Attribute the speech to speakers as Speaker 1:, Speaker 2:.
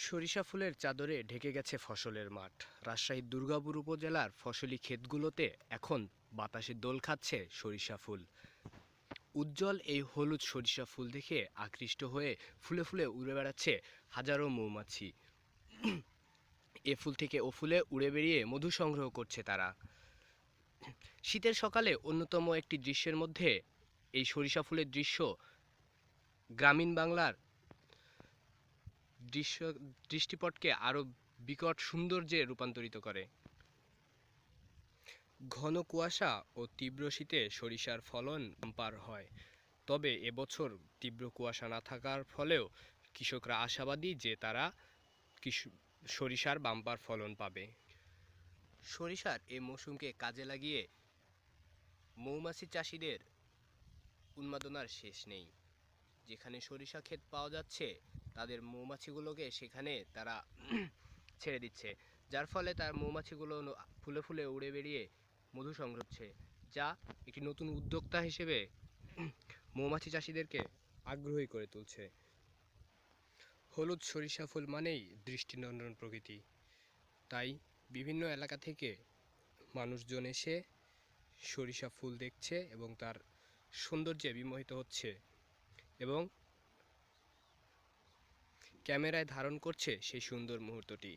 Speaker 1: সরিষা ফুলের চাদরে ঢেকে গেছে ফসলের মাঠ। রাজশাহীর দুর্গাপুর উপজেলার ফসলি ক্ষেতগুলোতে এখন বাতাসে দোল খাচ্ছে সরিষা ফুল। উজ্জ্বল এই হলুদ সরিষা ফুল দেখে আকৃষ্ট হয়ে ফুলে ফুলে উড়ে বেড়াচ্ছে হাজারো মৌমাছি। এ ফুল থেকে ও ফুলে উড়ে বেরিয়ে মধু সংগ্রহ করছে তারা। শীতের সকালে অন্যতম একটি দৃশ্যের মধ্যে এই সরিষা ফুলের দৃশ্য গ্রামীণ বাংলার দৃশ্য দৃষ্টিপটকে আরও বিকট সৌন্দর্যে রূপান্তরিত করে। ঘন কুয়াশা ও তীব্র শীতে সরিষার ফলন বাম্পার হয়। তবে এবছর তীব্র কুয়াশা না থাকার ফলেও কৃষকরা আশাবাদী যে তারা সরিষার বাম্পার ফলন পাবে। সরিষার এই মৌসুমকে কাজে লাগিয়ে মৌমাছি চাষিদের উন্মাদনার শেষ নেই। যেখানে সরিষা ক্ষেত পাওয়া যাচ্ছে তাদের মৌমাছিগুলোকে সেখানে তারা ছেড়ে দিচ্ছে, যার ফলে তার মৌমাছিগুলো ফুলে ফুলে উড়ে বেরিয়ে মধু সংগ্রহ করছে, যা একটি নতুন উদ্যোক্তা হিসেবে মৌমাছি চাষিদেরকে আগ্রহী করে তুলছে। হলুদ সরিষা ফুল মানেই দৃষ্টিনন্দন প্রকৃতি, তাই বিভিন্ন এলাকা থেকে মানুষজন এসে সরিষা ফুল দেখছে এবং তার সৌন্দর্যে বিমোহিত হচ্ছে এবং ক্যামেরায় ধারণ করছে সেই সুন্দর মুহূর্তটি।